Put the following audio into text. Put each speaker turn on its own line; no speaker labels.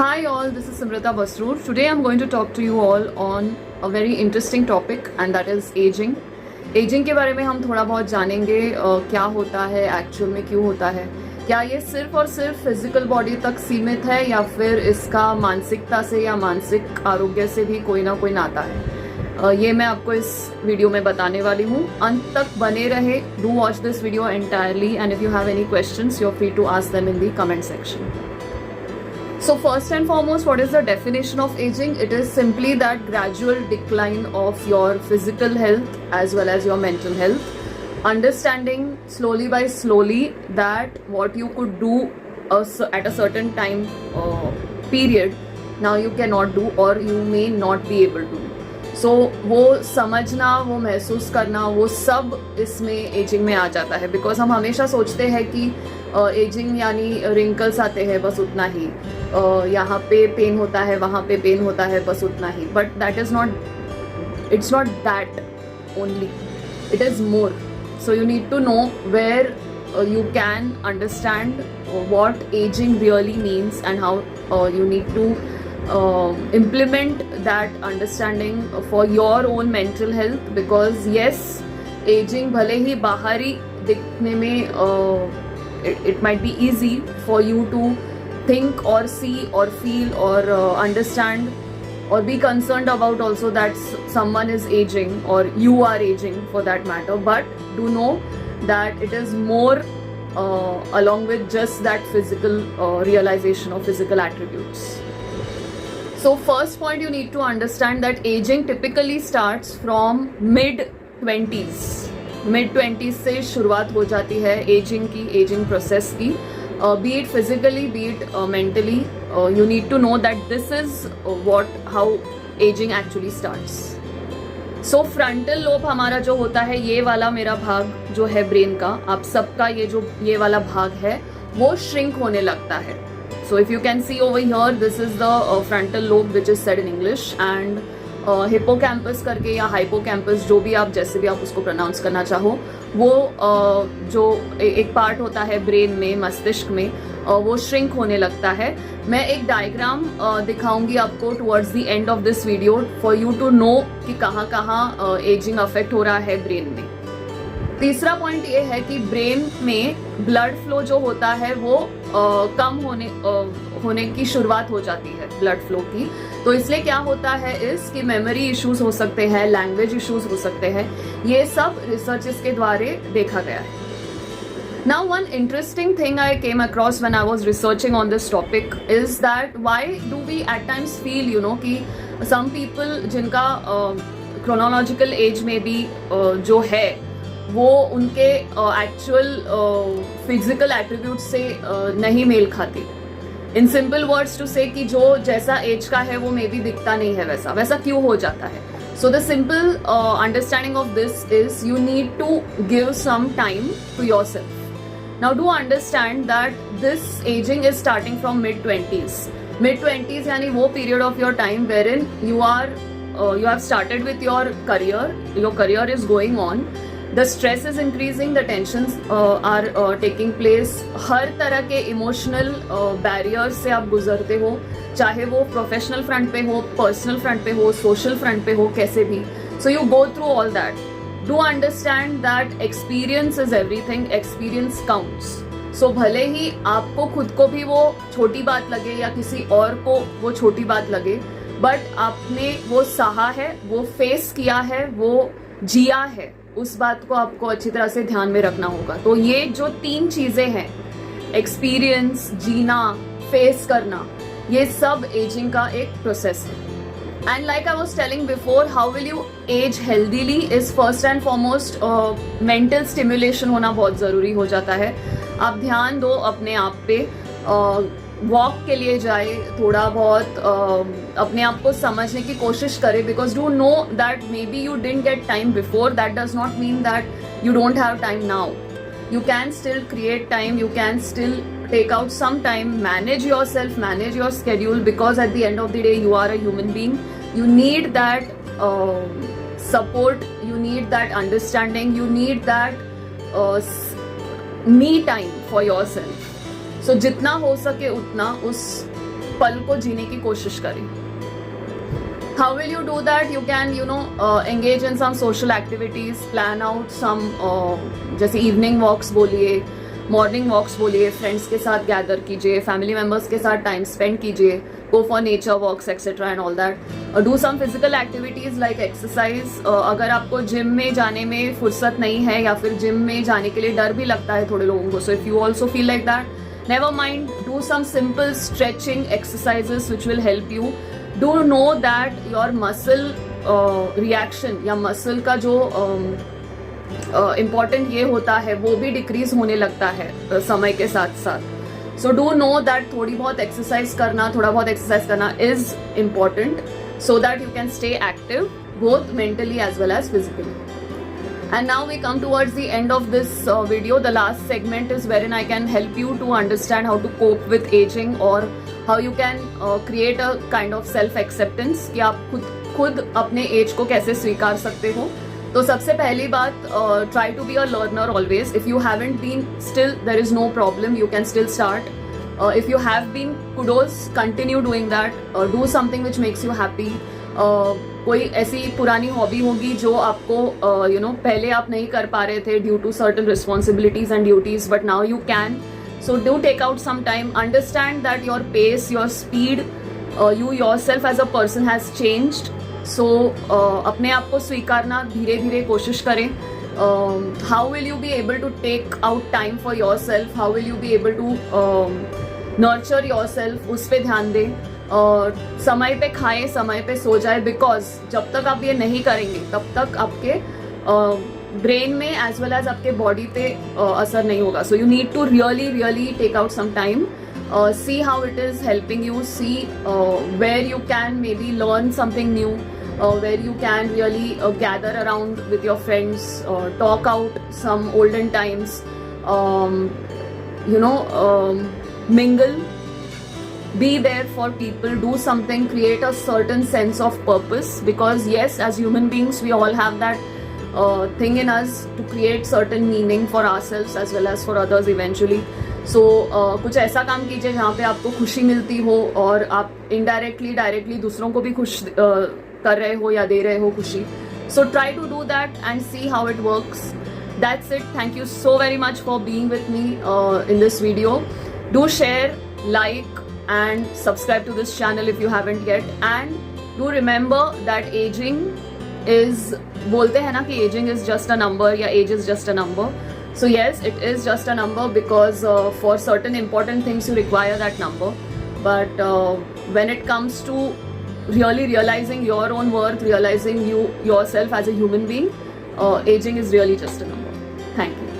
Hi all, this is Simrita Basroor. Today I'm going to talk to you all on a very interesting topic and that is aging. Ageing के बारे में हम थोड़ा बहुत जानेंगे क्या होता है, एक्चुअल में क्यों होता है, क्या ये सिर्फ और सिर्फ फिजिकल बॉडी तक सीमित है या फिर इसका मानसिकता से या मानसिक आरोग्य से भी कोई ना कोई नाता है। ये मैं आपको इस वीडियो में बताने वाली हूँ। अंत तक बने रहे, do watch this video entirely and if you have any questions you are free to ask them in the comment section. So first and foremost, what is the definition of aging? It is simply that gradual decline of your physical health as well as your mental health. Understanding slowly by slowly that what you could do at a certain time period, now you cannot do or you may not be able to. So वो समझना, वो महसूस करना, वो सब इसमें ageing में आ जाता है. बिकॉज हम हमेशा सोचते हैं कि एजिंग यानी रिंकल्स आते हैं, बस उतना ही. यहाँ पे पेन होता है, वहाँ पे पेन होता है, बस उतना ही. But that is not, it's not that only, it is more. So you need to know where you can understand what aging really means and how you need to implement that understanding for your own mental health. Because yes, aging भले ही बाहरी दिखने में it might be easy for you to think or see or feel or understand or be concerned about also that someone is aging or you are aging for that matter. But do know that it is more along with just that physical realization of physical attributes. So first point, you need to understand that aging typically starts from mid-20s. Mid-20s से शुरुआत हो जाती है ageing की, ageing process की. Be it physically, be it mentally, you need to know that this is how aging actually starts. So frontal lobe हमारा जो होता है, ये वाला मेरा भाग जो है ब्रेन का, आप सबका ये वाला भाग है, वो श्रिंक होने लगता है. So if you can see over here, this is the frontal lobe which is said in English. And hippocampus करके या हाइपोकैम्पस, जो भी आप जैसे भी आप उसको प्रोनाउंस करना चाहो, वो जो एक पार्ट होता है ब्रेन में, मस्तिष्क में, वो श्रिंक होने लगता है. मैं एक डायग्राम दिखाऊंगी आपको towards the end of this video for you to know कि कहाँ कहाँ एजिंग अफेक्ट हो रहा है ब्रेन में. तीसरा पॉइंट ये है कि ब्रेन में ब्लड फ्लो जो होता है वो कम होने की शुरुआत हो जाती है ब्लड फ्लो की. तो इसलिए क्या होता है कि मेमोरी इश्यूज हो सकते हैं, लैंग्वेज इश्यूज हो सकते हैं. ये सब रिसर्च के द्वारा देखा गया है. Now one interesting thing I came across when I was researching on this topic is that why do we at times feel, you know, कि some people जिनका chronological age में भी जो है वो उनके actual physical attributes से नहीं मेल खाती. In simple words to say कि जो जैसा एज का है वो मे बी दिखता नहीं है वैसा क्यों हो जाता है. So the simple understanding of this is you need to give some time to yourself. Now do understand that this aging is starting from mid-20s. Mid-20s यानी वो period of your time wherein you have started with your career is going on, the stress is increasing, the tensions are taking place. हर तरह के emotional barriers से आप गुजरते हो, चाहे वो professional front पे हो, personal front पे हो, social front पे हो, कैसे भी. So you go through all that. Do understand that experience is everything, experience counts. So भले ही आपको खुद को भी वो छोटी बात लगे या किसी और को वो छोटी बात लगे, बट आपने वो सहा है, वो फेस किया है, वो जिया है, उस बात को आपको अच्छी तरह से ध्यान में रखना होगा. तो ये जो 3 चीजें हैं, एक्सपीरियंस, जीना, फेस करना, ये सब एजिंग का एक प्रोसेस है. And like I was telling before, how will you age healthily is first and foremost mental stimulation होना बहुत ज़रूरी हो जाता है. आप ध्यान दो अपने आप पे, वॉक के लिए जाए, थोड़ा बहुत अपने आप को समझने की कोशिश करें. Because do know that may be you didn't get time before, that does not mean that you don't have time now. You can still create time, you can still take out some time, manage yourself, manage your schedule, because at the end of the day you are a human being. You need that support, you need that understanding, you need that me time for yourself. So जितना हो सके उतना उस पल को जीने की कोशिश करें. How will you do that? You can, engage in some social activities, plan out some, जैसे evening walks बोलिए, मॉर्निंग वॉक्स बोलिए, फ्रेंड्स के साथ गैदर कीजिए, फैमिली मेम्बर्स के साथ टाइम स्पेंड कीजिए, go for nature walks etcetera and all that. Do some physical activities like exercise. अगर आपको जिम में जाने में फुर्सत नहीं है या फिर जिम में जाने के लिए डर भी लगता है थोड़े लोगों को, so if you also feel like that, never mind, do some simple stretching exercises which will help you. Do know that your muscle reaction या मसल का जो इम्पॉर्टेंट ये होता है वो भी डिक्रीज होने लगता है समय के साथ साथ. सो डू नो दैट थोड़ा बहुत एक्सरसाइज करना is important so that you can stay active both mentally as well as physically. And now we come towards the end of this video. The last segment is wherein I can help you to understand how to cope with aging or how you can create a kind of self acceptance कि आप खुद अपने as को कैसे स्वीकार सकते हो. तो सबसे पहली बात, try to be a learner always. If you haven't been, still there is no problem, you can still start. If you have been, kudos, continue doing that. Do something which makes you happy. कोई ऐसी पुरानी hobby होगी जो आपको पहले आप नहीं कर पा रहे थे due to certain responsibilities and duties, but now you can. So do take out some time. Understand that your pace, your speed, you yourself as a person has changed. So अपने आप को स्वीकारना धीरे धीरे कोशिश करें. How will you be able to take out time for yourself? How will you be able to nurture yourself? उस पे ध्यान दें. समय पे खाएं, समय पे सो जाए, बिकॉज जब तक आप ये नहीं करेंगे तब तक आपके ब्रेन में एज वेल एज आपके बॉडी पे असर नहीं होगा. So you need to really take out some time. See how it is helping you, see where you can maybe learn something new, where you can really gather around with your friends, talk out some olden times, mingle, be there for people, do something, create a certain sense of purpose, because yes, as human beings we all have that thing in us to create certain meaning for ourselves as well as for others eventually. सो कुछ ऐसा काम कीजिए जहाँ पे आपको खुशी मिलती हो और आप इनडायरेक्टली डायरेक्टली दूसरों को भी खुश कर रहे हो या दे रहे हो खुशी. So try to do that and see how it works. That's it. Thank you so very much for being with me in this video. Do share, like and subscribe to this channel if you haven't yet. And do remember that ageing is, बोलते हैं ना कि ageing is just a number या age is just a number. So yes, it is just a number because for certain important things you require that number. But when it comes to really realizing your own worth, realizing yourself as a human being, aging is really just a number. Thank you.